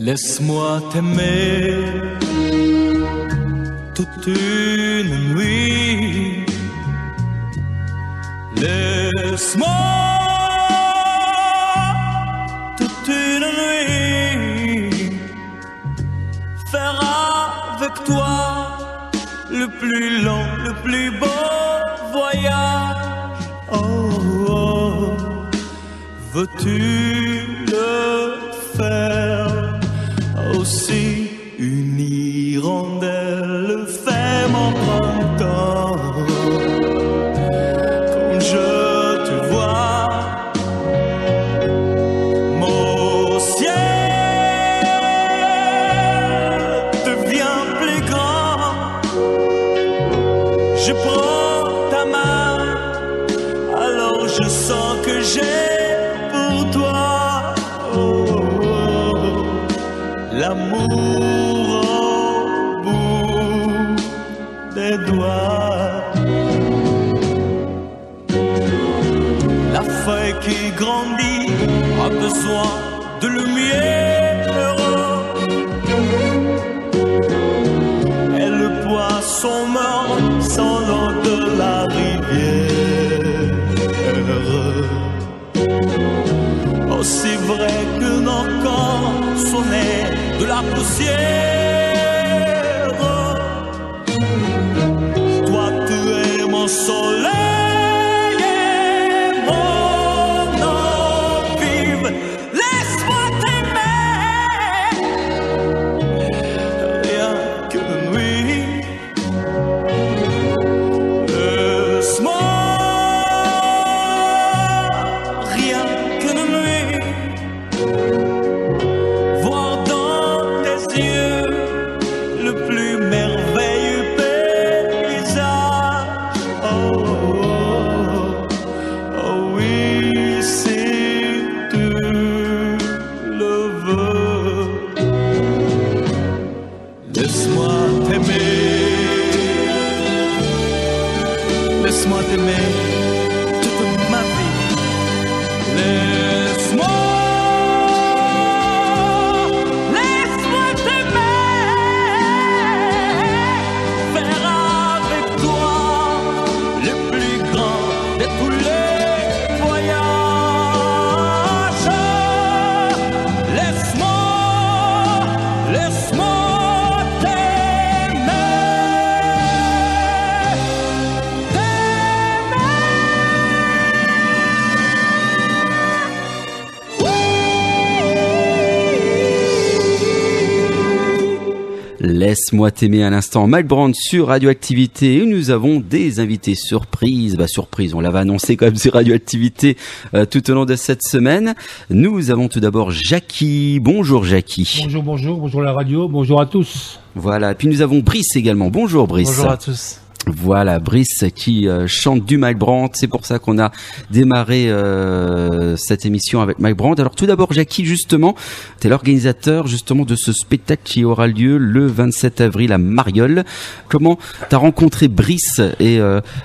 Laisse-moi t'aimer toute une nuit. Laisse-moi toute une nuit faire avec toi le plus long, le plus beau voyage. Oh, oh. Veux-tu le faire aussi? Une hirondelle fait mon printemps. Quand je te vois, mon ciel devient plus grand. Je prends ta main, alors je sens que j'ai pour toi l'amour au bout des doigts. La feuille qui grandit a besoin de lumière, et le poisson meurt sans l'eau de la rivière. Aussi vrai que nos corps sont nés de la poussière, toi tu es mon soleil et mon eau vive. Laisse-moi t'aimer rien que de nuit. Laisse-moi rien que de nuit voir dans tes yeux le plus merveilleux paysage. Oh, oh, oh oui, si tu le veux. Laisse-moi t'aimer, laisse-moi t'aimer toute ma vie. Laisse-moi Laisse-moi t'aimer à l'instant. Mike Brandt sur Radioactivité. Et nous avons des invités surprises. Surprise, on l'avait annoncé quand même sur Radioactivité tout au long de cette semaine. Nous avons tout d'abord Jackie. Bonjour Jackie. Bonjour la radio, bonjour à tous. Voilà, et puis nous avons Brice également. Bonjour Brice. Bonjour à tous. Voilà, Brice qui chante du Mike Brandt. C'est pour ça qu'on a démarré cette émission avec Mike Brandt. Alors tout d'abord, Jackie, justement, tu es l'organisateur justement de ce spectacle qui aura lieu le 27 avril à Marieulles. Comment tu as rencontré Brice et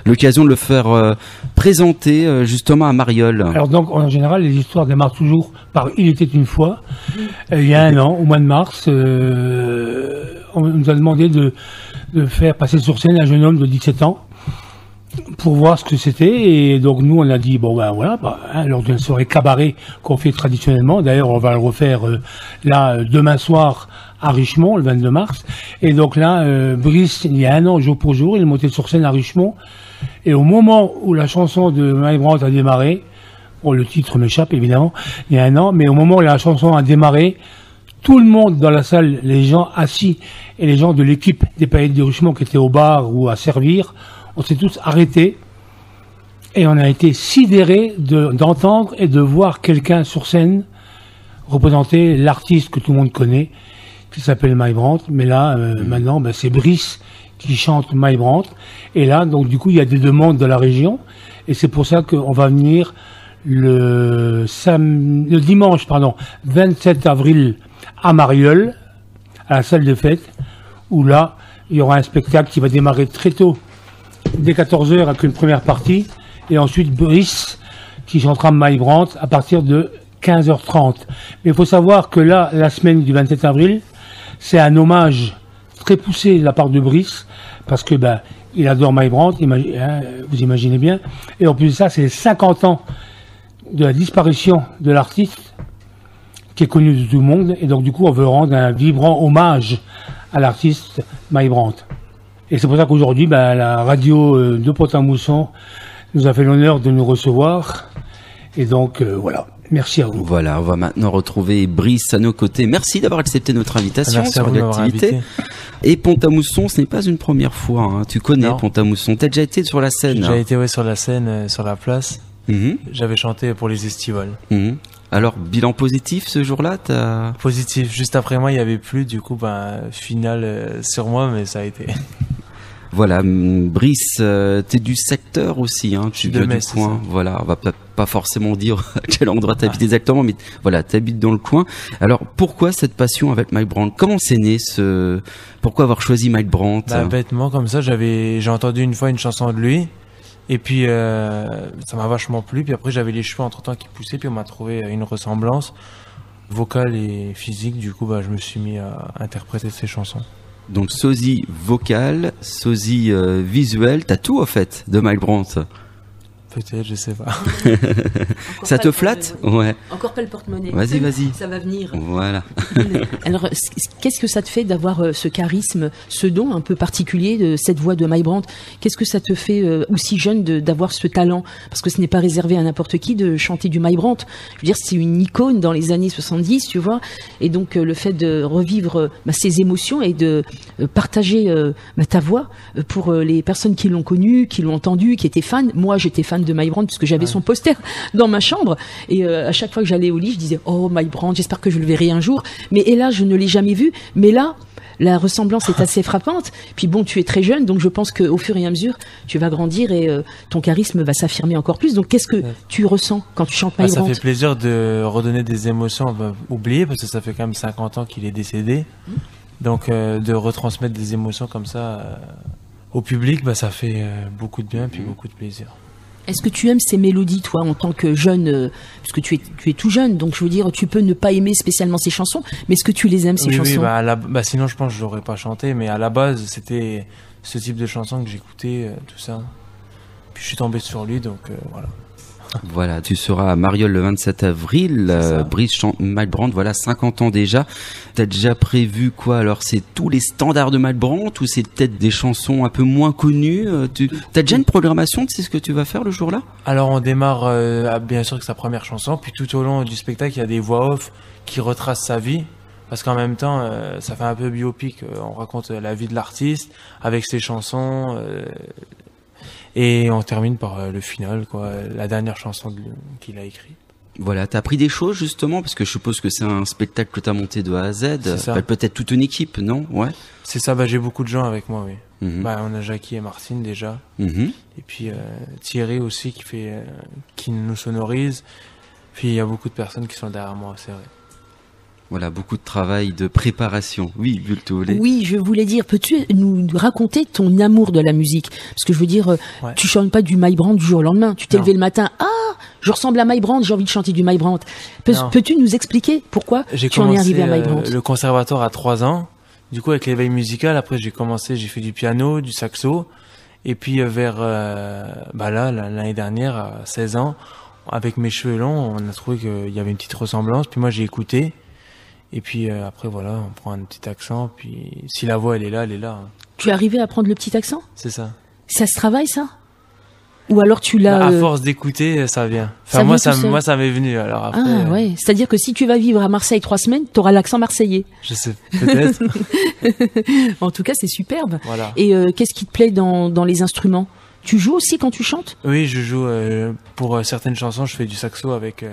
l'occasion de le faire présenter justement à Marieulles? Alors donc, en général, les histoires démarrent toujours par « Il était une fois ». Il y a un an, au mois de mars, on nous a demandé de faire passer sur scène un jeune homme de 17 ans pour voir ce que c'était. Et donc nous on a dit bon ben voilà, lors d'une soirée cabaret qu'on fait traditionnellement, d'ailleurs on va le refaire là demain soir à Richemont le 22 mars. Et donc là Brice, il y a un an jour pour jour, il est monté sur scène à Richemont, et au moment où la chanson de Mike Brandt a démarré, bon le titre m'échappe évidemment, il y a un an, mais au moment où la chanson a démarré, tout le monde dans la salle, les gens assis et les gens de l'équipe des Paillettes de Richemont qui étaient au bar ou à servir, on s'est tous arrêtés et on a été sidérés d'entendre et de voir quelqu'un sur scène représenter l'artiste que tout le monde connaît, qui s'appelle Mike Brandt. Mais là, maintenant, c'est Brice qui chante Mike Brandt. Et là, donc du coup, il y a des demandes de la région et c'est pour ça qu'on va venir le dimanche 27 avril à Marieulles, à la salle de fête, où là, il y aura un spectacle qui va démarrer très tôt, dès 14h, avec une première partie, et ensuite Brice, qui chantera Mike Brandt à partir de 15h30. Mais il faut savoir que là, la semaine du 27 avril, c'est un hommage très poussé de la part de Brice, parce que il adore Mike Brandt, vous imaginez bien. Et en plus de ça, c'est 50 ans de la disparition de l'artiste, qui est connu de tout le monde. Et donc, du coup, on veut rendre un vibrant hommage à l'artiste Mike Brandt. Et c'est pour ça qu'aujourd'hui, la radio de Pont-à-Mousson nous a fait l'honneur de nous recevoir. Et donc, voilà. Merci à vous. Voilà, on va maintenant retrouver Brice à nos côtés. Merci d'avoir accepté notre invitation sur l'activité. Et Pont-à-Mousson, ce n'est pas une première fois. Hein. Tu connais Pont-à-Mousson. T'as déjà été sur la scène? J'ai déjà été sur la scène, sur la place. J'avais chanté pour les estivales. Alors, bilan positif ce jour-là, Positif. Juste après moi, il y avait plus. Du coup, finale sur moi, mais ça a été. Voilà, Brice, t'es du secteur aussi, hein, tu viens du coin. Voilà, on va pas forcément dire à quel endroit t'habites exactement, mais voilà, t'habites dans le coin. Alors, pourquoi cette passion avec Mike Brandt? Comment c'est né pourquoi avoir choisi Mike Brandt? Bêtement, comme ça, j'ai entendu une fois une chanson de lui, et puis ça m'a vachement plu. Puis après, j'avais les cheveux entre-temps qui poussaient, puis on m'a trouvé une ressemblance vocale et physique. Du coup, je me suis mis à interpréter ses chansons. Donc sosie vocal, sosie visuel, t'as tout en fait de Mike Brandt. Peut-être, je sais pas. Ça te flatte? Ouais. Encore pas le porte-monnaie. Vas-y. Ça va venir. Voilà. Alors, qu'est-ce que ça te fait d'avoir ce charisme, ce don un peu particulier de cette voix de Mike Brandt? Qu'est-ce que ça te fait, aussi jeune, d'avoir ce talent? Parce que ce n'est pas réservé à n'importe qui de chanter du Mike Brandt. Je veux dire, c'est une icône dans les années 70, tu vois. Et donc, le fait de revivre ces émotions et de partager ta voix pour les personnes qui l'ont connu, qui l'ont entendu, qui étaient fans. Moi, j'étais fan de Mike Brandt puisque j'avais son poster dans ma chambre et à chaque fois que j'allais au lit je disais Mike Brandt, j'espère que je le verrai un jour, mais hélas je ne l'ai jamais vu, mais là la ressemblance est assez frappante. Puis bon, tu es très jeune, donc je pense qu'au fur et à mesure tu vas grandir et ton charisme va s'affirmer encore plus. Donc qu'est-ce que tu ressens quand tu chantes Mike Brandt? Ça fait plaisir de redonner des émotions oubliées parce que ça fait quand même 50 ans qu'il est décédé. Donc de retransmettre des émotions comme ça au public, ça fait beaucoup de bien puis beaucoup de plaisir. Est-ce que tu aimes ces mélodies, toi, en tant que jeune, puisque tu es tout jeune, donc je veux dire, tu peux ne pas aimer spécialement ces chansons, mais est-ce que tu les aimes, ces chansons? Oui, sinon je pense que je n'aurais pas chanté, mais à la base, c'était ce type de chansons que j'écoutais, tout ça. Puis je suis tombé sur lui, donc voilà. Voilà, tu seras à Mariol le 27 avril. Brice chante Mike Brandt, voilà, 50 ans déjà. T'as déjà prévu quoi? Alors, c'est tous les standards de Mike Brandt ou c'est peut-être des chansons un peu moins connues? T'as déjà une programmation, tu sais ce que tu vas faire le jour-là? Alors, on démarre bien sûr avec sa première chanson, puis tout au long du spectacle, il y a des voix off qui retracent sa vie. Parce qu'en même temps, ça fait un peu biopic. On raconte la vie de l'artiste avec ses chansons. Et on termine par le final, la dernière chanson qu'il a écrite. Voilà, t'as appris des choses justement, parce que je suppose que c'est un spectacle que t'as monté de A à Z. Peut-être toute une équipe, non? Ouais. C'est ça, j'ai beaucoup de gens avec moi, oui. On a Jackie et Martine déjà. Et puis Thierry aussi qui nous sonorise. Puis il y a beaucoup de personnes qui sont derrière moi, c'est vrai. Voilà, beaucoup de travail de préparation. Oui, Bulto. Oui, je voulais dire, peux-tu nous raconter ton amour de la musique? Parce que je veux dire, tu chantes pas du Mike Brandt du jour au lendemain. Tu t'es levé le matin, je ressemble à Mike Brandt, j'ai envie de chanter du Mike Brandt. Peux-tu nous expliquer pourquoi tu en es arrivé à Mike Brandt? Le conservatoire à 3 ans. Du coup, avec l'éveil musical, après j'ai fait du piano, du saxo. Et puis vers l'année dernière, à 16 ans, avec mes cheveux longs, on a trouvé qu'il y avait une petite ressemblance. Puis moi, j'ai écouté. Et puis après, voilà, on prend un petit accent. Puis si la voix, elle est là, elle est là. Tu es arrivé à prendre le petit accent? C'est ça. Ça se travaille, ça? Ou alors tu l'as... À force d'écouter, ça vient. Enfin, moi, ça m'est venu. Alors après, ouais. C'est-à-dire que si tu vas vivre à Marseille 3 semaines, tu auras l'accent marseillais. Je sais, peut-être. En tout cas, c'est superbe. Voilà. Et qu'est-ce qui te plaît dans les instruments? Tu joues aussi quand tu chantes? Oui, je joue. Pour certaines chansons, je fais du saxo avec...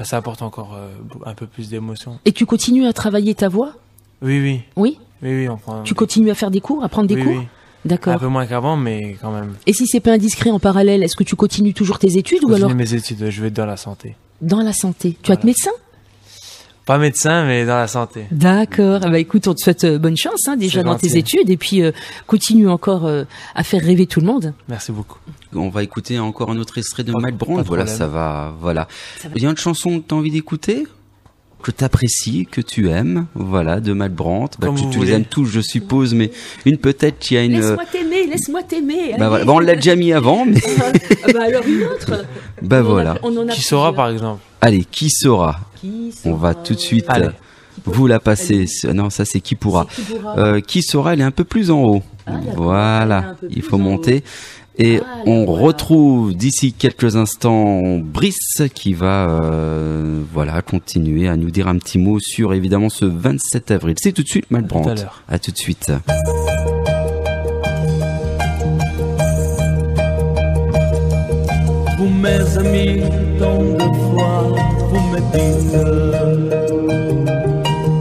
ça apporte encore un peu plus d'émotion. Et tu continues à travailler ta voix? Oui. Oui? Oui, on prend... Tu continues à faire des cours, à prendre des cours? Oui. D'accord. Un peu moins qu'avant, mais quand même. Et si c'est pas indiscret en parallèle, est-ce que tu continues toujours tes études ou alors? Je continue mes études, je vais être dans la santé. Dans la santé. Tu vas être médecin? Pas médecin, mais dans la santé. D'accord. Écoute, on te souhaite bonne chance déjà dans tes études et puis continue encore à faire rêver tout le monde. Merci beaucoup. On va écouter encore un autre extrait de Pas- Mike pas Brandt. de Voilà, problème. ça va. Voilà. Ça va. Il y a une chanson que tu as envie d'écouter, que tu apprécies, que tu aimes, voilà, de Mike Brandt. Comme vous tu les voulez. aimes tous, je suppose, mais une peut-être, il y a une. Laisse-moi t'aimer, laisse-moi t'aimer. Bah, voilà. allez. Bon, on l'a déjà mis avant, mais Ah bah alors une autre. bah On en a- voilà. on en a Qui saura, plusieurs. par exemple? Allez, qui saura? Qui On va saura tout de suite Allez. vous la passer. Non, ça c'est qui pourra. C'est qui pourra. Qui saura? Elle est un peu plus en haut. Ah, d'accord. Elle est Voilà, un peu il plus faut en monter. Et Ah, là, on voilà. retrouve d'ici quelques instants Brice qui va voilà continuer à nous dire un petit mot sur évidemment ce 27 avril. C'est tout de suite Mike tout à Brandt. l'heure. À tout de suite. Vous mes amis, tant de fois vous me dites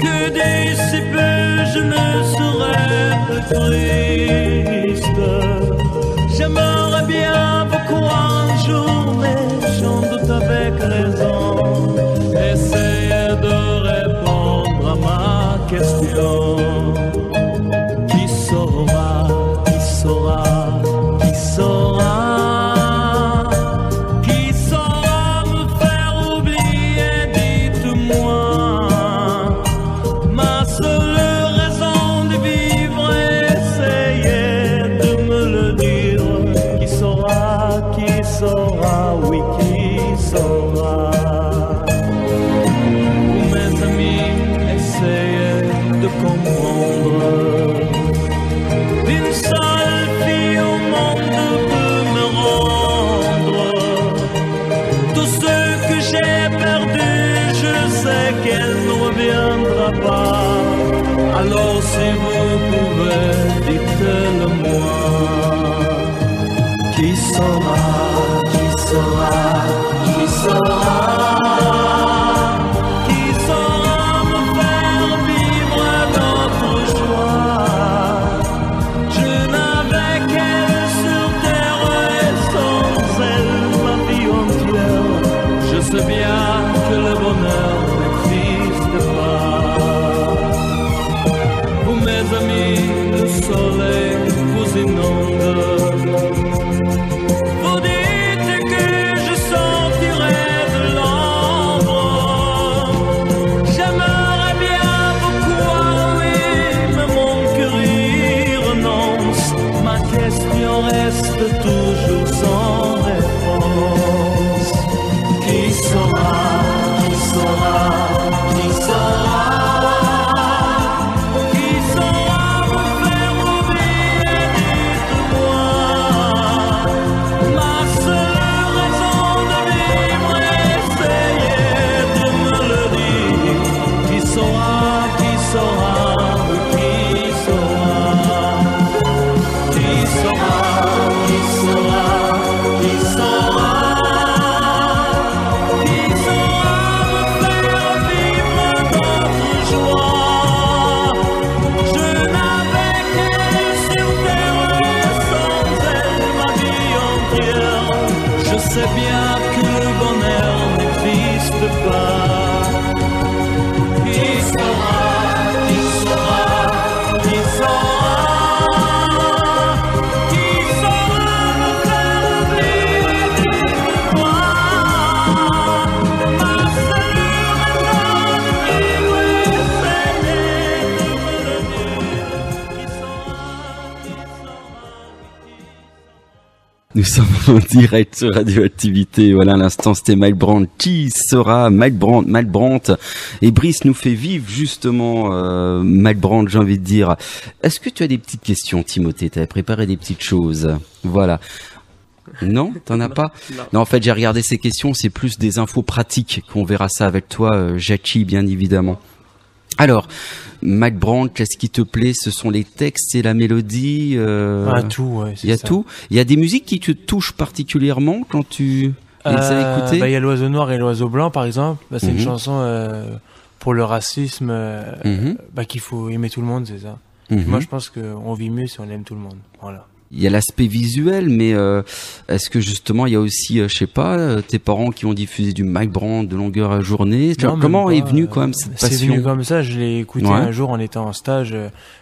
que d'ici peu je ne serai plus triste. J'aimerais bien vous croire un jour, mais j'en doute avec raison. Essayez de répondre à ma question. Qui saura, qui saura, qui saura? Qui saura me faire oublier, dites-moi. Ma seule raison de vivre, essayez de me le dire. Qui saura, oui, qui saura? Vous mes amis, essayez de comprendre. Une seule fille au monde peut me rendre tout ce que j'ai perdu. Je sais qu'elle ne reviendra pas. Alors si vous pouvez, dites-le-moi. Qui saura, qui saura, qui saura? Qui saura me faire vivre notre joie? Je n'avais qu'elle sur terre et sans elle ma vie entière. Je sais bien que le bonheur n'existe pas. Vous mes amis, le soleil vous inonde. Vous dites que je sortirai de l'ombre. J'aimerais bien vous croire, oui, mais mon cœur y renonce. Ma question reste toujours sans réponse. Qui saura, qui saura, qui saura? Qui saura me faire oublier, dites-moi. Ma seule raison de vivre, essayez de me le dire. Qui saura, qui saura, qui saura? Qui saura, qui saura, qui saura? Qui saura me faire vivre notre joie? Je n'avais qu'elle sur terre et sans elle ma vie entière. Je sais bien que le bonheur n'existe pas. Qui saura, qui saura, qui saura? Qui saura me faire oublier, dites-moi. Ma seule raison de vivre, essayez de me le dire. Qui saura, qui saura, qui saura? Nous sommes en direct sur Radioactivité. Voilà, à l'instant, c'était Mike Brandt. Qui sera Mike Brandt. Et Brice nous fait vivre justement Mike Brandt, j'ai envie de dire. Est-ce que tu as des petites questions, Timothée? Tu avais préparé des petites choses. Voilà. Non, t'en as pas? Non, en fait, j'ai regardé ces questions. C'est plus des infos pratiques qu'on verra ça avec toi, Jackie, bien évidemment. Alors, Mike Brandt, qu'est-ce qui te plaît? Ce sont les textes et la mélodie. Ah, tout, ouais. Il y a tout. Il y a des musiques qui te touchent particulièrement quand tu les as écoutées. Bah, il y a l'oiseau noir et l'oiseau blanc, par exemple. Bah, c'est une Mhm. chanson pour le racisme, Mhm. bah, qu'il faut aimer tout le monde, c'est ça. Mhm. Moi, je pense qu'on vit mieux si on aime tout le monde. Voilà. Il y a l'aspect visuel, mais est-ce que justement il y a aussi, je sais pas, tes parents qui ont diffusé du Mike Brandt de longueur à journée? Non, Comment même est pas, venue quand même cette C'est passion? venu comme ça, je l'ai écouté Ouais. un jour en étant en stage.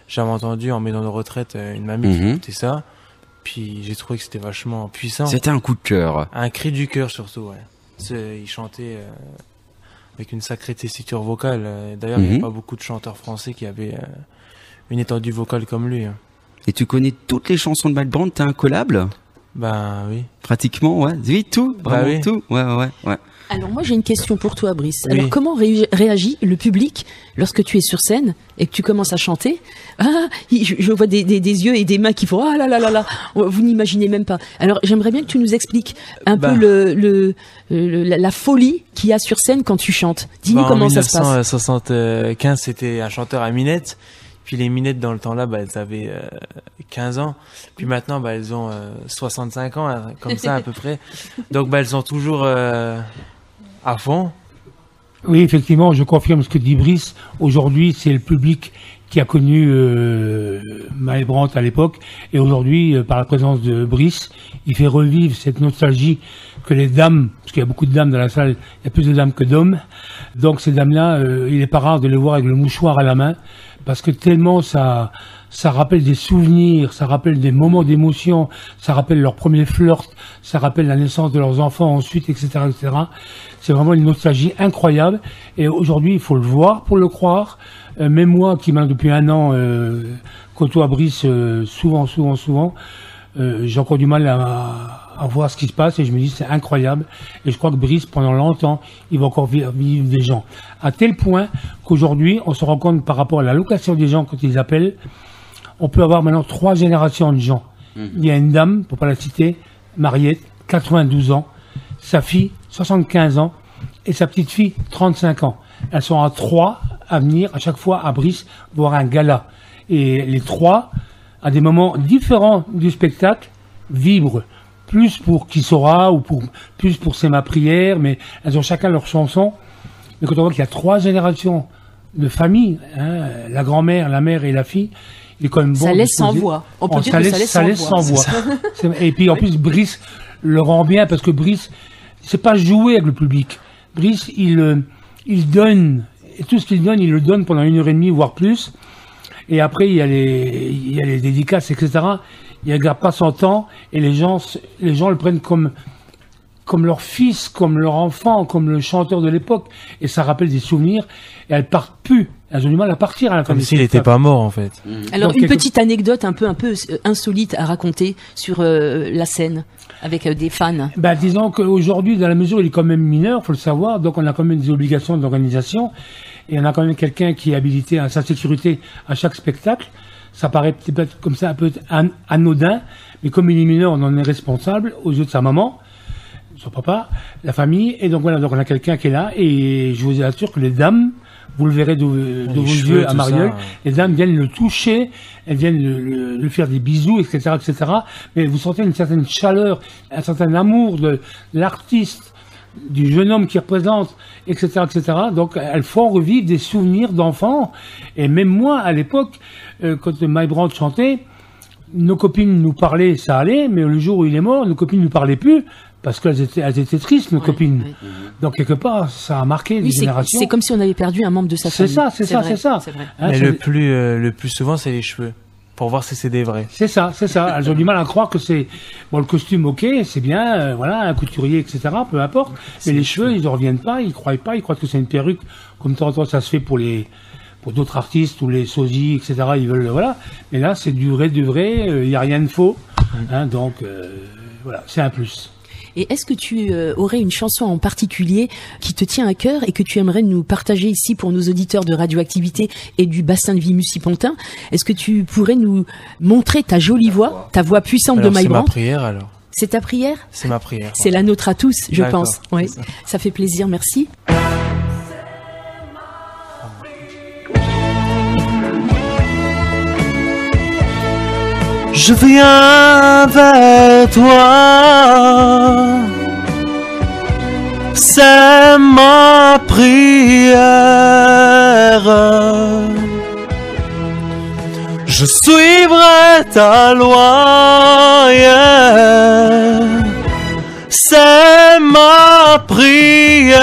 J'avais entendu en maison de retraite une mamie qui Mhm. écoutait ça. Puis j'ai trouvé que c'était vachement puissant. C'était un coup de cœur. Un cri du cœur surtout, ouais. Il chantait avec une sacrée tessiture vocale. D'ailleurs, il n'y a pas beaucoup de chanteurs français qui avaient une étendue vocale comme lui. Hein. Et tu connais toutes les chansons de Mike Brandt, t'as un collab? Ben oui. Pratiquement, ouais. Oui, tout. Vraiment oui. tout. Ouais. Alors moi j'ai une question pour toi Brice. Oui. Alors comment réagit le public lorsque tu es sur scène et que tu commences à chanter? Ah, je vois des yeux et des mains qui font ah là là là là. Vous n'imaginez même pas. Alors j'aimerais bien que tu nous expliques un peu la folie qu'il y a sur scène quand tu chantes. Dis-nous comment ça se passe. En 1975 c'était un chanteur à minettes. Puis les minettes dans le temps là, elles avaient 15 ans. Puis maintenant, elles ont 65 ans, hein, comme ça à peu près. Donc elles sont toujours à fond. Oui, effectivement, je confirme ce que dit Brice. Aujourd'hui, c'est le public qui a connu Mike Brandt à l'époque. Et aujourd'hui, par la présence de Brice, il fait revivre cette nostalgie que les dames, parce qu'il y a beaucoup de dames dans la salle, il y a plus de dames que d'hommes. Donc ces dames-là, il n'est pas rare de les voir avec le mouchoir à la main. Parce que tellement ça rappelle des souvenirs, ça rappelle des moments d'émotion, ça rappelle leur premier flirt, ça rappelle la naissance de leurs enfants ensuite, etc., etc. C'est vraiment une nostalgie incroyable. Et aujourd'hui, il faut le voir pour le croire. Même moi, qui maintenant depuis un an côtoie Brice souvent, j'ai encore du mal à voir ce qui se passe et je me dis c'est incroyable. Et je crois que Brice, pendant longtemps, il va encore vivre des gens. À tel point qu'aujourd'hui, on se rend compte par rapport à la location des gens quand ils appellent, on peut avoir maintenant 3 générations de gens. Il y a une dame, pour pas la citer, Mariette, 92 ans, sa fille, 75 ans, et sa petite fille, 35 ans. Elles sont à 3 à venir à chaque fois à Brice voir un gala. Et les 3, à des moments différents du spectacle, vibrent. Plus pour Qui saura ou plus pour C'est ma prière, mais elles ont chacun leur chanson. Mais quand on voit qu'il y a 3 générations de famille, hein, la grand-mère, la mère et la fille, il est quand même bon. Ça laisse sans voix. On peut dire que ça laisse sans voix. Et puis en plus, Brice le rend bien parce que Brice, c'est pas jouer avec le public. Brice, il donne, et tout ce qu'il donne, il le donne pendant 1h30, voire plus. Et après, il y a les dédicaces, etc. Il ne garde pas son temps et les gens le prennent comme leur fils, comme leur enfant, comme le chanteur de l'époque. Et ça rappelle des souvenirs. Et elles partent plus. Elles ont du mal à partir à la fin. Comme s'il n'était pas mort, en fait. Alors, une petite anecdote un peu insolite à raconter sur la scène avec des fans. Disons qu'aujourd'hui, dans la mesure où il est quand même mineur, faut le savoir, donc on a quand même des obligations d'organisation. Et on a quand même quelqu'un qui est habilité à sa sécurité à chaque spectacle. Ça paraît peut-être comme ça un peu anodin, mais comme il est mineur, on en est responsable aux yeux de sa maman, son papa, la famille, et donc voilà, donc on a quelqu'un qui est là, et je vous assure que les dames, vous le verrez de vos yeux à Mariole, les dames viennent le toucher, elles viennent le faire des bisous, etc., etc., mais vous sentez une certaine chaleur, un certain amour de l'artiste, du jeune homme qui représente, etc., etc. Donc, elles font revivre des souvenirs d'enfants. Et même moi, à l'époque, quand Mike Brandt chantait, nos copines nous parlaient, ça allait, mais le jour où il est mort, nos copines ne nous parlaient plus, parce qu'elles étaient tristes, nos copines. Oui. Donc, quelque part, ça a marqué des générations. C'est comme si on avait perdu un membre de sa famille. C'est ça. C'est vrai. Hein, mais le plus souvent, c'est les cheveux. Pour voir si c'est des vrais. C'est ça. Elles ont du mal à croire que c'est... Bon, le costume, ok, c'est bien, voilà, un couturier, etc., peu importe. Mais les cheveux, ils ne reviennent pas, ils croient que c'est une perruque, comme de temps en temps, ça se fait pour d'autres artistes, ou les sosies, etc., ils veulent, voilà. Mais là, c'est du vrai, il n'y a rien de faux. Hein, donc, voilà, c'est un plus. Et est-ce que tu aurais une chanson en particulier qui te tient à cœur et que tu aimerais nous partager ici pour nos auditeurs de Radioactivité et du bassin de vie Mussy-Pontin? Est-ce que tu pourrais nous montrer ta jolie voix, ta voix puissante de Mike Brandt? C'est ma prière alors. C'est ta prière? C'est ma prière. C'est la nôtre à tous, je pense. Oui. Ça fait plaisir, merci. Je viens vers toi, c'est ma prière. Je suivrai ta loi, c'est ma prière.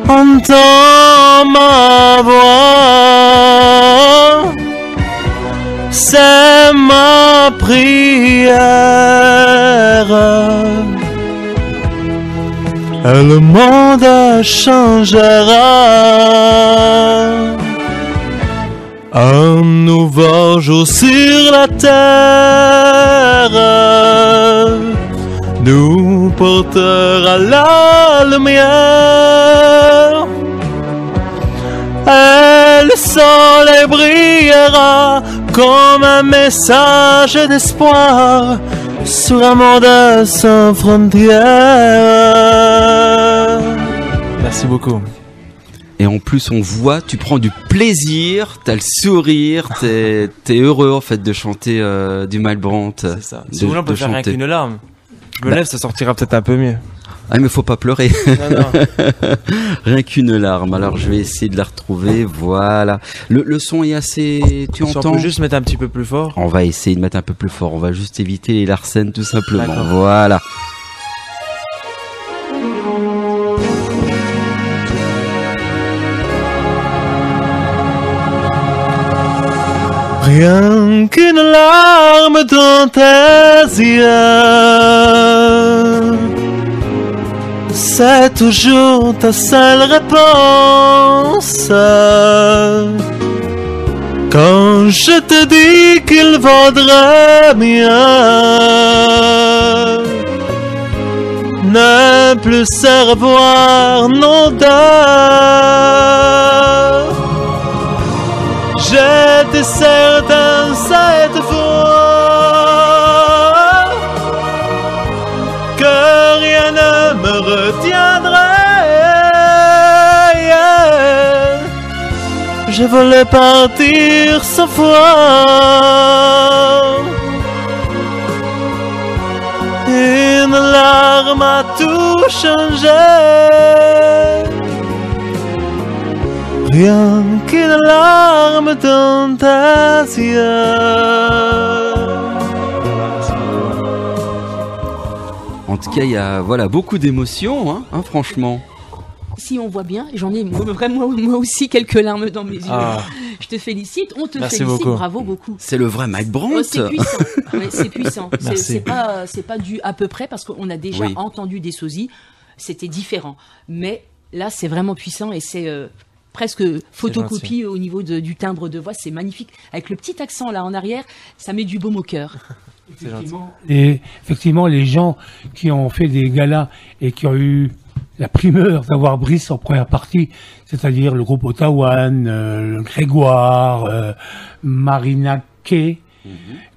Entends ma voix, prières, et le monde changera. Un nouveau jour sur la terre nous portera la lumière. Et le soleil brillera comme un message d'espoir sur un monde sans frontières. Merci beaucoup. Et en plus, on voit, tu prends du plaisir, t'as le sourire, t'es heureux en fait de chanter du Malbrandt. C'est ça. Si vous voulez, on peut faire rien qu'une larme. Je me lève, ça sortira peut-être un peu mieux. Ah mais faut pas pleurer. Non, non. Rien qu'une larme. Alors je vais essayer de la retrouver. Voilà. Le son est assez. Tu Si entends? on peut juste mettre un petit peu plus fort. On va essayer de mettre un peu plus fort. On va juste éviter les Larsen tout simplement. D'accord. Voilà. Rien qu'une larme dans tes yeux, c'est toujours ta seule réponse. Quand je te dis qu'il vaudrait mieux ne plus se revoir nos deux, j'étais certain cette fois que rien ne me retiendrait. Je voulais partir sans foi. Une larme a tout changé. Rien qu'une larme dans tes yeux. En tout cas, il y a voilà beaucoup d'émotions, hein, franchement. Si on voit bien, j'en ai vraiment moi aussi quelques larmes dans mes yeux. Ah. Je te félicite, on te Merci félicite, beaucoup. bravo beaucoup. C'est le vrai Mike Brandt. Oh, c'est puissant, ouais, c'est puissant. Merci. C'est pas du à peu près parce qu'on a déjà Oui. entendu des sosies, c'était différent. Mais là, c'est vraiment puissant et c'est presque photocopie au niveau du timbre de voix, c'est magnifique. Avec le petit accent là en arrière, ça met du baume au cœur. C'est gentil. Et effectivement, les gens qui ont fait des galas et qui ont eu la primeur d'avoir Brice en première partie, c'est-à-dire le groupe Ottawa, le Grégoire, Marina Kay,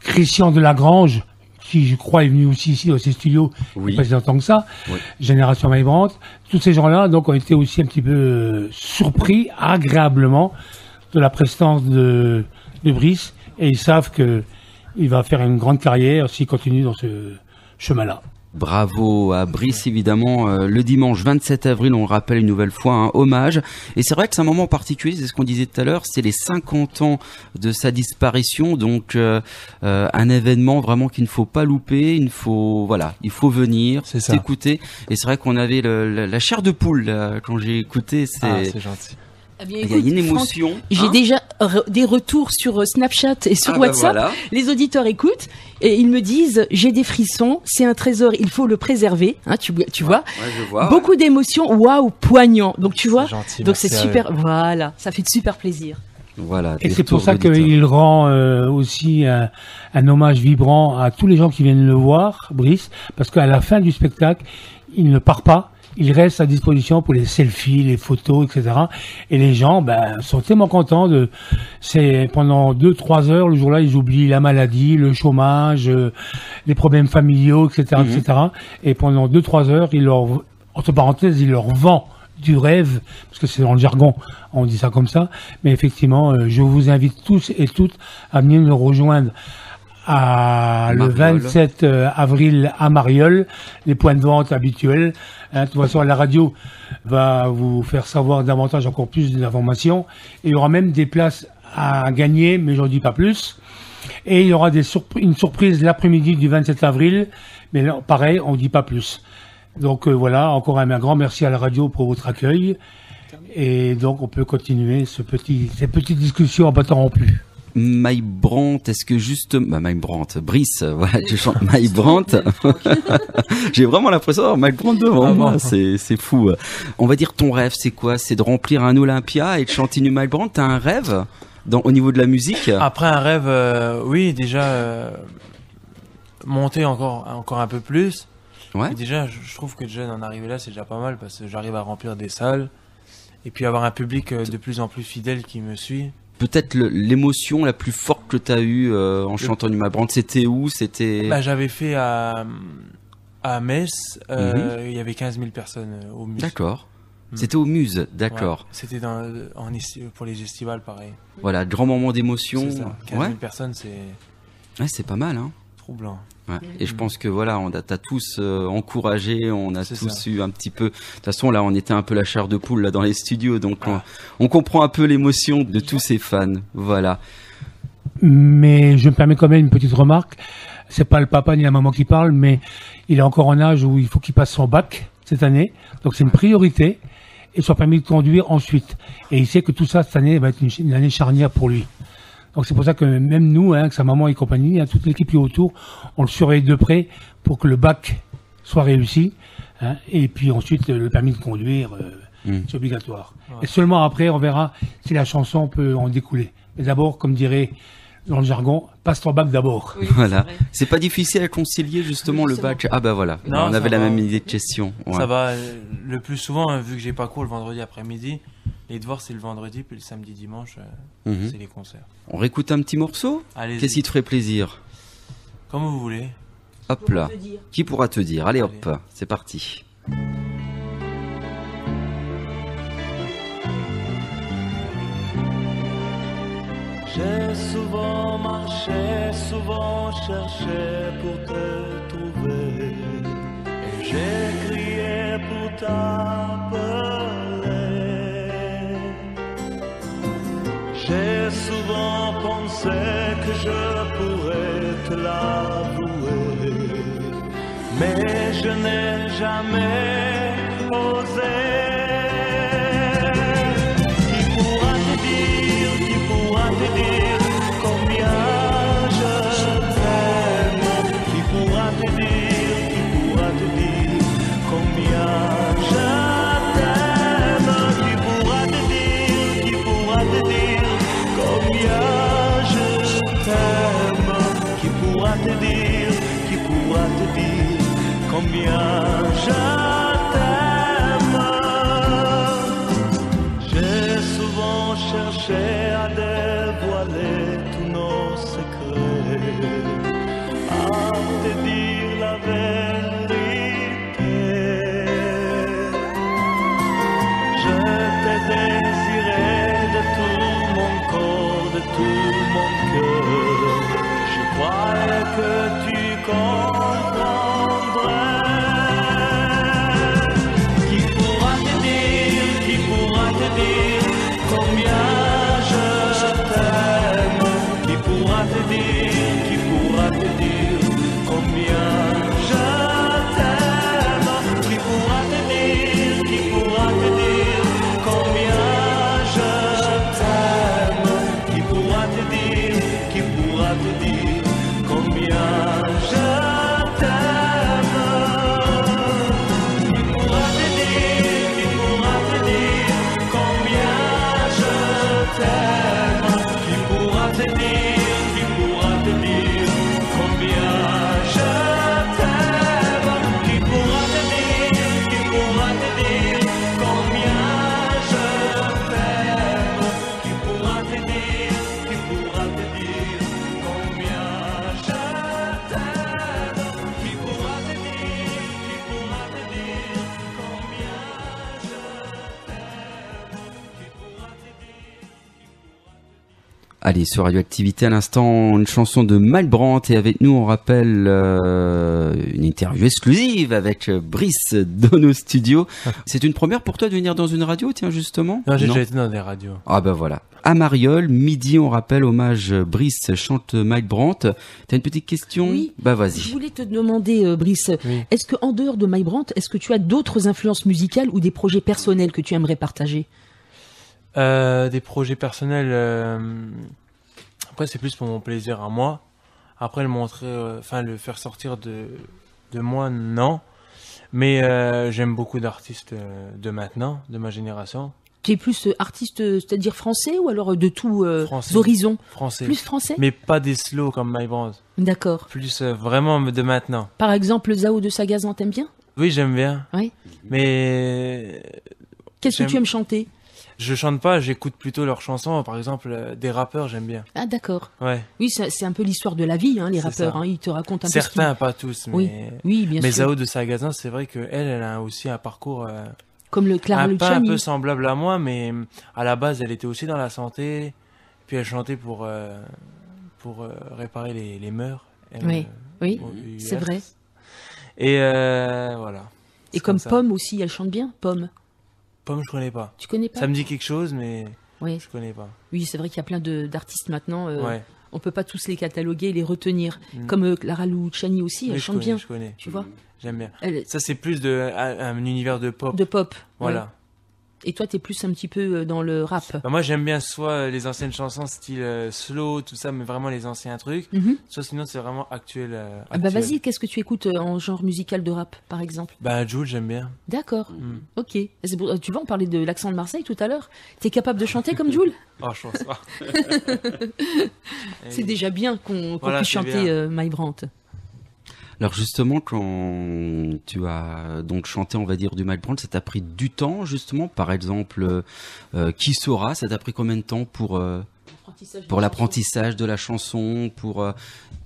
Christian Delagrange, qui je crois est venu aussi ici dans ces studios, Oui. il y a pas si longtemps que ça, Oui. Génération Mike Brandt, tous ces gens-là donc ont été aussi un petit peu surpris agréablement de la prestance de Brice, et ils savent que il va faire une grande carrière s'il continue dans ce chemin-là. Bravo à Brice, évidemment. Le dimanche 27 avril, on le rappelle une nouvelle fois, un hommage. Et c'est vrai que c'est un moment particulier, c'est ce qu'on disait tout à l'heure, c'est les 50 ans de sa disparition. Donc, un événement vraiment qu'il ne faut pas louper. Il faut venir, C'est ça. s'écouter. Et c'est vrai qu'on avait la chair de poule là, quand j'ai écouté. Ah, c'est gentil. Eh bien, Il y a une écoute, Franck, émotion. j'ai hein. déjà des retours sur Snapchat et sur Ah, bah WhatsApp. voilà. Les auditeurs écoutent et ils me disent j'ai des frissons, c'est un trésor, il faut le préserver. Hein, tu vois. Ouais, je vois. Beaucoup d'émotions, waouh, poignant. Donc tu vois. C'est gentil, Donc merci c'est à super. Voilà, ça fait super plaisir. Voilà. Et des c'est pour retours ça d'auditeurs. qu'il rend aussi un hommage vibrant à tous les gens qui viennent le voir, Brice, parce qu'à la fin du spectacle, il ne part pas, il reste à disposition pour les selfies, les photos, etc. Et les gens sont tellement contents c'est pendant 2-3 heures, le jour-là, ils oublient la maladie, le chômage, les problèmes familiaux, etc., etc. Et pendant 2-3 heures, entre parenthèses, il leur vend du rêve, parce que c'est dans le jargon, on dit ça comme ça, mais effectivement, je vous invite tous et toutes à venir nous rejoindre le Mariol. 27 avril à Mariol, les points de vente habituels. De toute façon, la radio va vous faire savoir davantage, encore plus d'informations. Et il y aura même des places à gagner, mais j'en dis pas plus. Et il y aura une surprise l'après-midi du 27 avril, mais là, pareil, on dit pas plus. Donc voilà, encore un grand merci à la radio pour votre accueil. Et donc on peut continuer cette petite discussion en pas interrompue. Mike Brandt, est-ce que juste... Mike Brandt, Brice, voilà, tu chantes Mike Brandt. J'ai vraiment l'impression d'avoir Mike Brandt devant moi, c'est fou. On va dire ton rêve, c'est quoi? C'est de remplir un Olympia et de chanter du Mike Brandt? T'as un rêve au niveau de la musique? Après un rêve, oui, déjà monter encore un peu plus. Ouais. Et déjà, je trouve que déjà d'en arriver là, c'est déjà pas mal parce que j'arrive à remplir des salles et puis avoir un public de plus en plus fidèle qui me suit. Peut-être l'émotion la plus forte que tu as eue en chantant du Mike Brandt, c'était où? C'était... J'avais fait à Metz, il y avait 15 000 personnes au Muse. D'accord. C'était au Muse, d'accord. Ouais, c'était pour les estivales, pareil. Voilà, grand moment d'émotion. C'est ça, 15 000 personnes, c'est... Ouais, c'est pas mal, hein. Troublant. Ouais. Et je pense que voilà, t'as tous encouragé, on a tous eu un petit peu. De toute façon, là, on était un peu la chair de poule là dans les studios, donc on comprend un peu l'émotion de tous ces fans. Voilà. Mais je me permets quand même une petite remarque. C'est pas le papa ni la maman qui parle, mais il est encore en âge où il faut qu'il passe son bac cette année, donc c'est une priorité, et son permis de conduire ensuite. Et il sait que tout ça cette année va être une année charnière pour lui. Donc c'est pour ça que même nous, que sa maman et compagnie, toute l'équipe qui est autour, on le surveille de près pour que le bac soit réussi. Et puis ensuite, le permis de conduire, c'est obligatoire. Ouais. Et seulement après, on verra si la chanson peut en découler. Mais d'abord, comme dirait dans le jargon, passe ton bac d'abord. Oui, voilà. C'est pas difficile à concilier justement le bac. Ah bah voilà, non, on avait la même idée de question. Ouais. Ça va. Le plus souvent, vu que j'ai pas cours le vendredi après-midi, les devoirs c'est le vendredi, puis le samedi dimanche, c'est les concerts. On réécoute un petit morceau? Qu'est-ce qui te ferait plaisir? Comme vous voulez. Hop là. Qui pourra te dire? Allez hop, c'est parti. J'ai souvent marché, souvent cherché pour te trouver, et j'ai crié pour t'appeler. J'ai souvent pensé que je pourrais te l'avouer, mais je n'ai jamais osé. Combien je t'aime. J'ai souvent cherché à dévoiler tous nos secrets, à te dire la vérité. Je t'ai désiré de tout mon corps, de tout mon cœur. Je croyais que tu comprends. Allez, sur Radioactivité, à l'instant, une chanson de Mike Brandt, et avec nous, on rappelle une interview exclusive avec Brice dans nos studios. C'est une première pour toi de venir dans une radio, tiens, justement? Non, j'ai déjà été dans des radios. Ah bah voilà. À Mariol, midi, on rappelle, hommage Brice chante Mike Brandt. T'as une petite question? Oui. Bah vas-y. Je voulais te demander, Brice, est-ce que en dehors de Mike Brandt, est-ce que tu as d'autres influences musicales ou des projets personnels que tu aimerais partager? Des projets personnels, Après, c'est plus pour mon plaisir à moi. Après, le montrer, enfin, le faire sortir de moi, non. Mais j'aime beaucoup d'artistes de maintenant, de ma génération. Tu es plus artiste, c'est-à-dire français ou alors de tous Français. horizons? Français. Plus français? Mais pas des slow comme My Brand. D'accord. Plus vraiment de maintenant. Par exemple, Zao de Sagazan, t'aimes bien? Oui, j'aime bien. Oui. Mais Qu'est-ce que j'aime- tu aimes chanter? je chante pas, j'écoute plutôt leurs chansons. Par exemple, des rappeurs, j'aime bien. Ah, d'accord. Ouais. Oui, c'est un peu l'histoire de la vie, hein, les C'est rappeurs. ça. Hein, ils te racontent un Certains, pas tous. Mais, peu Oui, bien mais sûr. Zao de Sagazan, c'est vrai qu'elle a aussi un parcours Comme le Clara pas un Luciani. peu semblable à moi, mais à la base, elle était aussi dans la santé. Puis elle chantait pour réparer les mœurs. Oui, oui, aux c'est US. vrai. Et voilà. Et C'est comme ça. Pomme aussi, elle chante bien. Pomme. Pomme, je connais pas. Tu connais pas? Ça me dit quelque chose, mais Oui, je connais pas. oui, c'est vrai qu'il y a plein d'artistes maintenant. Ouais. On peut pas tous les cataloguer, les retenir. Mm. Comme Clara Luciani aussi, Oui, elle je chante connais, bien. je connais. Tu vois, J'aime bien. elle, Ça, c'est plus un univers de pop. de pop. Voilà. ouais. Et toi, t'es plus un petit peu dans le rap. Bah, moi, j'aime bien soit les anciennes chansons style slow, tout ça, mais vraiment les anciens trucs. Mhm. Soit sinon, c'est vraiment actuel. Ah bah actuel. vas-y, qu'est-ce que tu écoutes en genre musical de rap, par exemple? Bah, Jul, j'aime bien. D'accord. Mm. Ok. Tu vas en parler de l'accent de Marseille tout à l'heure. T'es capable de chanter comme Jul? Oh, je pense pas. C'est déjà bien qu'on Voilà, puisse c'est chanter bien. My Brandt. Alors justement, quand tu as donc chanté, on va dire, du My Brand, ça t'a pris du temps, justement. Par exemple, Qui saura, ça t'a pris combien de temps pour l'apprentissage de la chanson,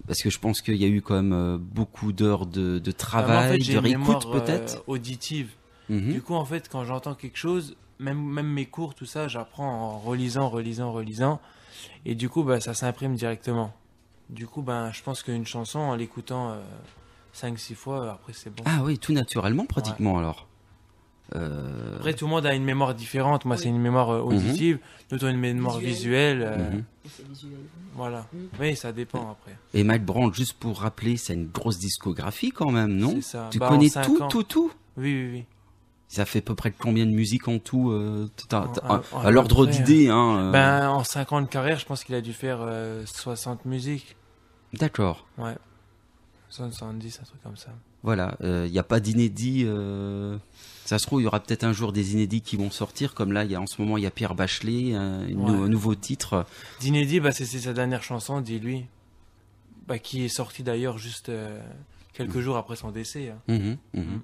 parce que je pense qu'il y a eu quand même beaucoup d'heures de Bah, moi, en travail, fait, j'ai de une réécoute mémoire, peut-être. auditive. Mhm. Du coup, en fait, quand j'entends quelque chose, même mes cours, tout ça, j'apprends en relisant. Et du coup, bah, ça s'imprime directement. Du coup, ben, je pense qu'une chanson, en l'écoutant 5-6 fois, après, c'est bon. Ah oui, tout naturellement pratiquement alors. Après, tout le monde a une mémoire différente. Moi, c'est une mémoire auditive. D'autres ont une mémoire visuelle. Mhm. Voilà. Mhm. Oui, ça dépend après. Et Mike Brand, juste pour rappeler, c'est une grosse discographie quand même, non? C'est ça. Tu Bah, en connais 5 tout, ans. tout? Oui. Ça fait à peu près combien de musique en tout, À à l'ordre peu près, d'idée, hein? Ben, en 5 ans de carrière, je pense qu'il a dû faire 60 musiques. D'accord. Ouais. 70, un truc comme ça. Voilà, il n'y a pas d'inédit. Ça se trouve, il y aura peut-être un jour des inédits qui vont sortir. Comme là, en ce moment, il y a Pierre Bachelet, un nouveau titre. D'inédit, bah, c'est sa dernière chanson, dis-lui. Bah, qui est sortie d'ailleurs juste quelques jours après son décès. Hein. Mhm, mhm.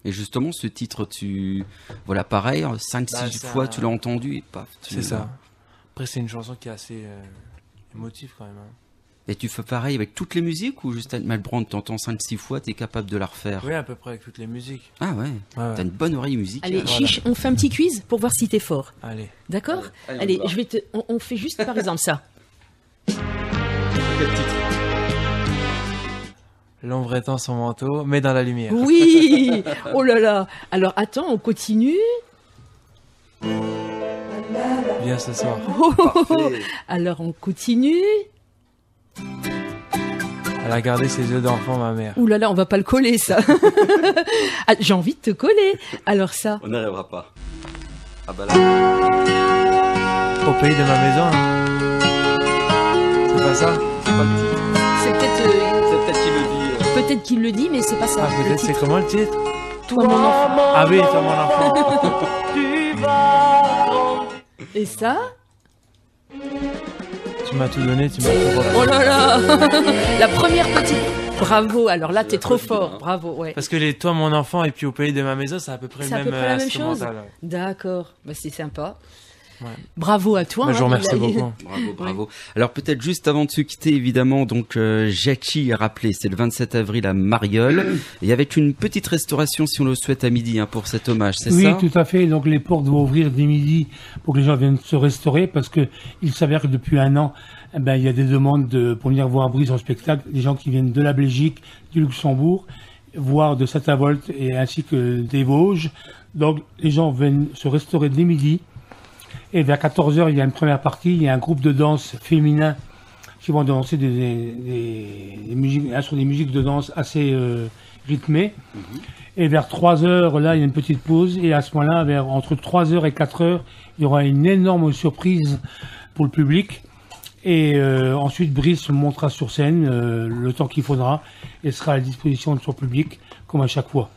Et justement, ce titre, voilà, pareil, 5-6 Bah, ça- fois, tu l'as entendu et paf. C'est ça. Après, c'est une chanson qui est assez émotive quand même. Hein. Et tu fais pareil avec toutes les musiques ou juste avec Malbrand, t'entends 5-6 fois, t'es capable de la refaire? Oui, à peu près avec toutes les musiques. Ah ouais, Ouais. t'as une bonne oreille musicale. Allez, Voilà. Chiche, on fait un petit quiz pour voir si t'es fort. Allez. D'accord? Allez, Allez, on va. je vais on fait juste par exemple ça. L'ombre étend son manteau, mais dans la lumière. Oui! Oh là là! Alors attends, on continue. Viens ce soir. Alors on continue. Elle a gardé ses yeux d'enfant, ma mère. Ouh là là, on va pas le coller ça. Ah, j'ai envie de te coller. Alors ça. On n'arrivera pas. Ah bah là. Au pays de ma maison. Hein. C'est pas ça? C'est pas le titre. C'est peut-être C'est peut-être qu'il le dit. peut-être qu'il le dit, mais c'est pas ça. Ah, Le peut-être c'est titre. comment le titre? Toi mon enfant. Ah oui, toi mon enfant. Et ça? Tu m'as tout donné, tu m'as tout refait. Oh là là! La première petite. Bravo. Alors là, t'es trop fort. Bravo. Ouais. Parce que toi mon enfant et puis au pays de ma maison, c'est à peu près C'est à le peu même près la même chose. instrumental. Ouais. D'accord. Bah c'est sympa. Ouais. Bravo à toi. Bah, je vous hein, remercie il a- beaucoup. Bravo. Alors peut-être juste avant de se quitter, évidemment, donc Jackie a rappelé, c'est le 27 avril à Mariol, et avec une petite restauration, si on le souhaite, à midi, hein, pour cet hommage, c'est Oui, ça? tout à fait. Donc les portes vont ouvrir dès midi pour que les gens viennent se restaurer parce que il s'avère que depuis un an, eh ben, il y a des demandes pour venir voir Brise en spectacle, des gens qui viennent de la Belgique, du Luxembourg, voire de Saint-Avold et ainsi que des Vosges. Donc les gens viennent se restaurer dès midi. Et vers 14h, il y a une première partie, il y a un groupe de danse féminin qui vont danser des musiques, sur des musiques de danse assez rythmées. Et vers 3h, là, il y a une petite pause. Et à ce moment-là, entre 3h et 4h, il y aura une énorme surprise pour le public. Et ensuite, Brice montera sur scène le temps qu'il faudra et sera à la disposition de son public, comme à chaque fois.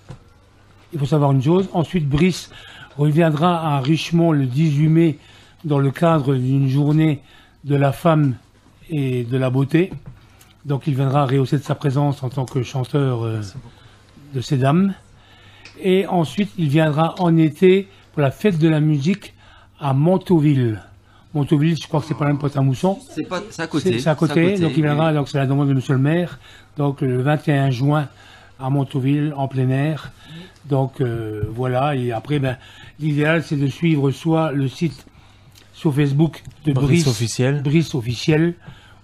Il faut savoir une chose. Ensuite, Brice reviendra à Richemont le 18 mai dans le cadre d'une journée de la femme et de la beauté. Donc, il viendra rehausser de sa présence en tant que chanteur de ces dames. Et ensuite, il viendra en été pour la fête de la musique à Montauville. Montauville, je crois que c'est pas même Pont-à-Mousson. C'est à côté. C'est à côté. Donc, il viendra, donc c'est la demande de monsieur le maire. Donc, le 21 juin à Montauville, en plein air. Donc, voilà. Et après, l'idéal, c'est de suivre soit le site sur Facebook de Brice officiel. Brice officiel,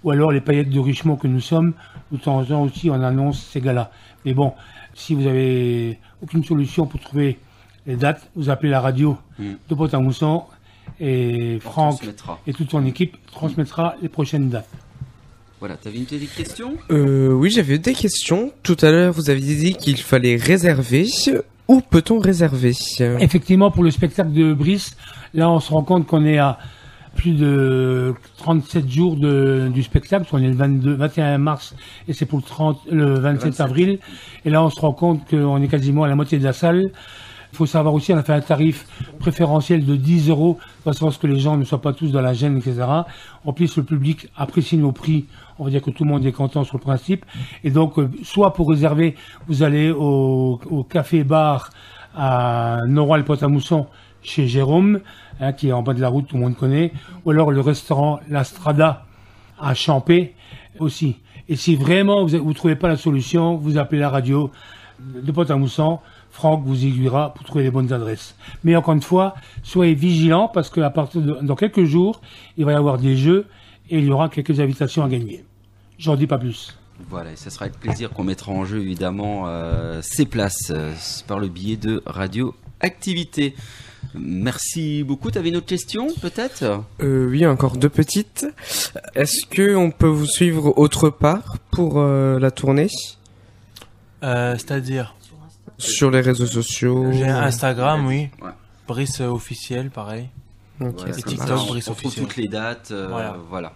ou alors les paillettes de Richemont que nous sommes. De temps en temps aussi, on annonce ces gars-là. Mais bon, si vous avez aucune solution pour trouver les dates, vous appelez la radio de Pont-à-Mousson et Franck et toute son équipe transmettra les prochaines dates. Voilà, t'avais une petite question ? Oui, j'avais des questions. Tout à l'heure, vous aviez dit qu'il fallait réserver. Où peut-on réserver ? Effectivement, pour le spectacle de Brice, là, on se rend compte qu'on est à plus de 37 jours du spectacle. On est le 21 mars et c'est pour le 27 avril. Et là, on se rend compte qu'on est quasiment à la moitié de la salle. Il faut savoir aussi, on a fait un tarif préférentiel de 10 €, de façon à ce que les gens ne soient pas tous dans la gêne, etc. En plus, le public apprécie nos prix. On va dire que tout le monde est content sur le principe. Et donc, soit pour réserver, vous allez au café-bar à Noroy-le-Pont-à-Mousson chez Jérôme, qui est en bas de la route, tout le monde connaît. Ou alors le restaurant La Strada à Champé aussi. Et si vraiment vous trouvez pas la solution, vous appelez la radio de Pont-à-Mousson. Franck vous aiguillera pour trouver les bonnes adresses. Mais encore une fois, soyez vigilants parce qu'à partir dans quelques jours, il va y avoir des jeux et il y aura quelques invitations à gagner. J'en dis pas plus. Voilà, et ce sera avec plaisir qu'on mettra en jeu évidemment ces places par le biais de Radio Activité. Merci beaucoup. Tu avais une autre question peut-être ? Oui, encore deux petites. Est-ce qu'on peut vous suivre autre part pour la tournée ? C'est-à-dire sur les réseaux sociaux. J'ai Instagram, oui. Ouais. Brice officiel, pareil. Ok, Voilà, Et comme TikTok, ça, on Brice trouve officiel. toutes les dates. Voilà.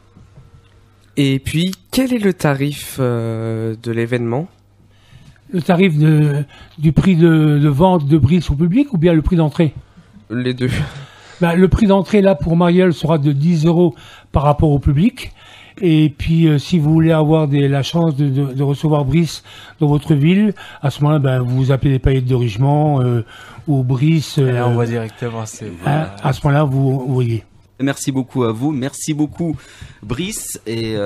Et puis, quel est le tarif de l'événement ? Le tarif du prix de vente de Brice au public ou bien le prix d'entrée ? Les deux. Le prix d'entrée là pour Marielle sera de 10 € par rapport au public. Et puis si vous voulez avoir la chance de recevoir Brice dans votre ville, à ce moment-là, vous appelez les paillettes de Richemont ou Brice. Et là, on voit directement. À ce moment-là, vous voyez. Merci beaucoup à vous, merci beaucoup Brice et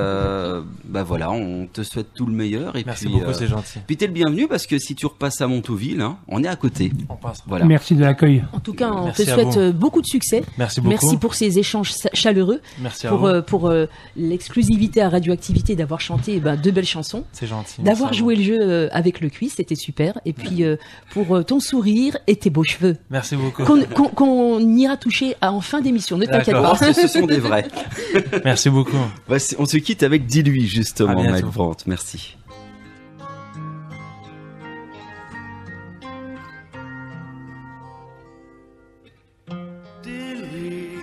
voilà, on te souhaite tout le meilleur et Merci puis beaucoup, c'est gentil. Puis t'es le bienvenu parce que si tu repasses à Montauville, on est à côté. On passe. Voilà. Merci de l'accueil. En tout cas, on Merci te à souhaite vous. beaucoup de succès. Merci beaucoup. Merci pour ces échanges chaleureux, Merci à vous. pour l'exclusivité à Radioactivité d'avoir chanté de belles chansons, C'est gentil. d'avoir merci à joué le jeu avec le quiz, c'était super. Et puis pour ton sourire et tes beaux cheveux, vous. Merci beaucoup. qu'on ira toucher en fin d'émission. Ne t'inquiète D'accord. pas. Ce sont des vrais. Merci beaucoup. On se quitte avec Dis-lui justement, À bientôt. Mike Brandt. Merci. Dis-lui,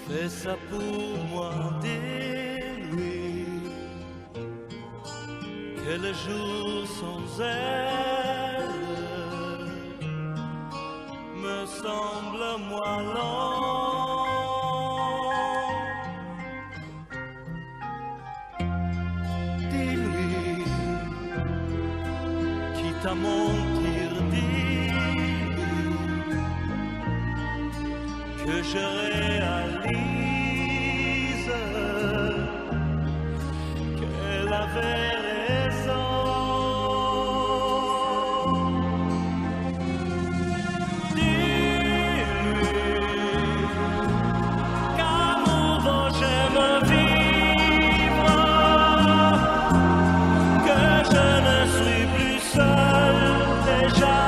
fais ça pour moi, dis-lui, que le jour sans elle me semble moins long. Dis-lui, quitte à mentir, dis-lui que je réalise qu'elle avait raison. Dis-lui qu'amour dont j'aime vivre, que je ne suis plus seul déjà,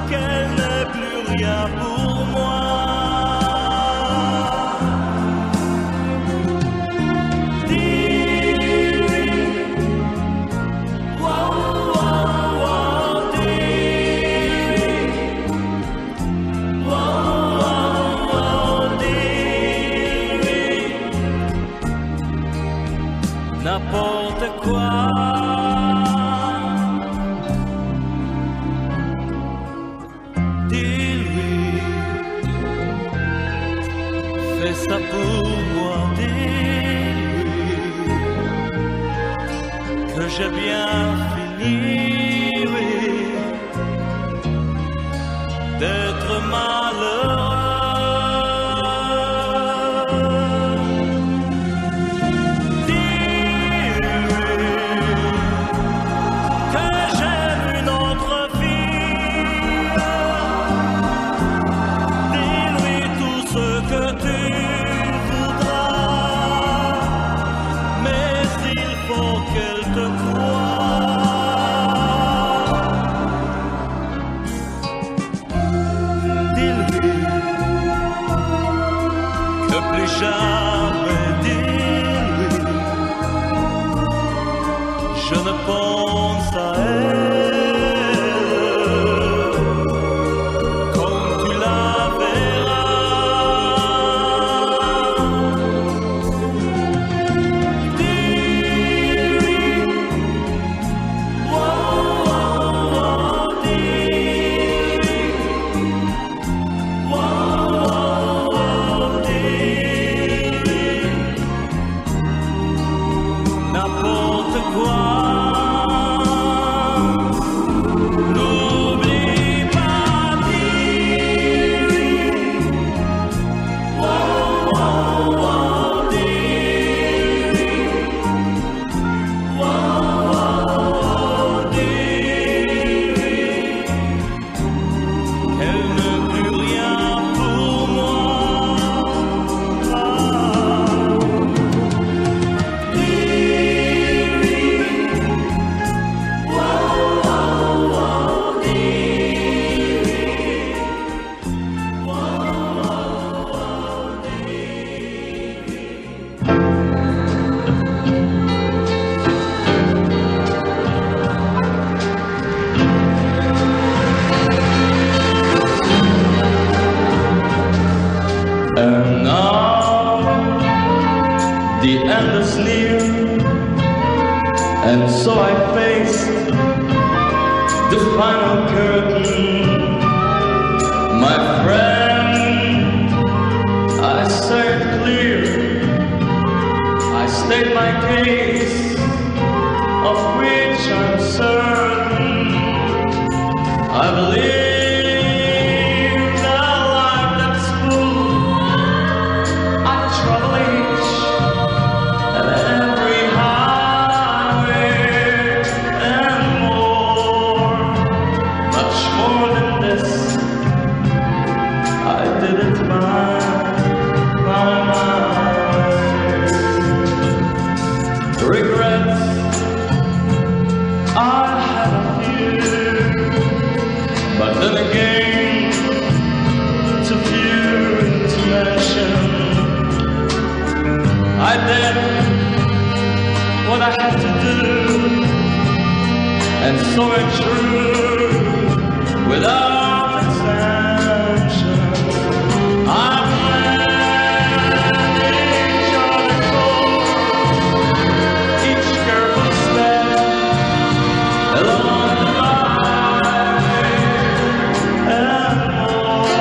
qu'elle n'est plus rien pour moi. n'a pour moi dit que j'ai bien fini, oui, d'être malheureux. Jamais dit, je ne pense à elle comme tu la verras. Dis-lui, oh, oh, oh, dis-lui, oh, oh, oh, dis-lui. N'importe quoi, n'oublie pas, dis-lui, oh, oh, oh, dis-lui, oh, oh, dis-lui, qu'elle ne plus rien pour moi. And now the end is near, and so I face the final curtain. My friend, I say it clear, I state my case, of which I'm certain. I believe I did what I had to do, and so it's true, without exemption. I planned each other course, each careful step along the line, and more,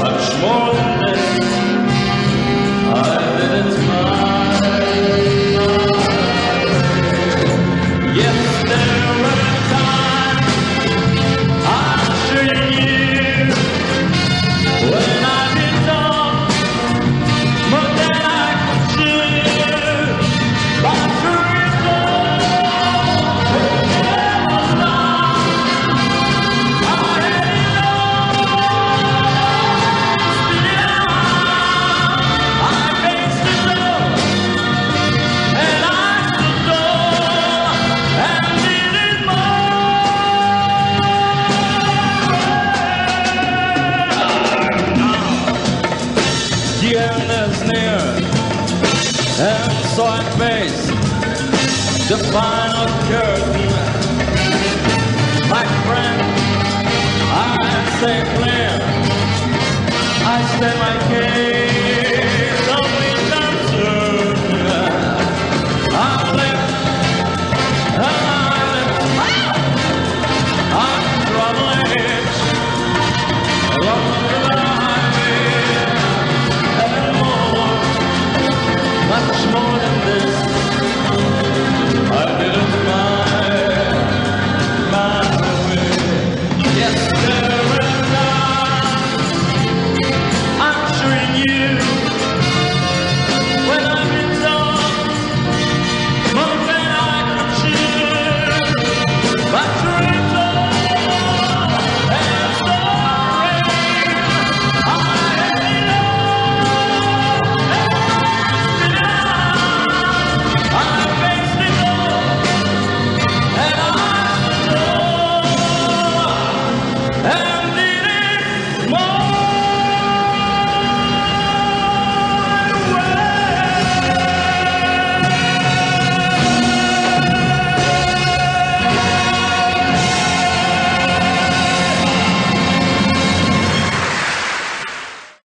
much more than this. I did it my way. Yes, there were times I'm sure you when I did talk more than I could chew. But through it all, it never stopped. I had enough. I faced the door, and I stood tall, and needed more. The end is near, and so I face the final curtain. My friend,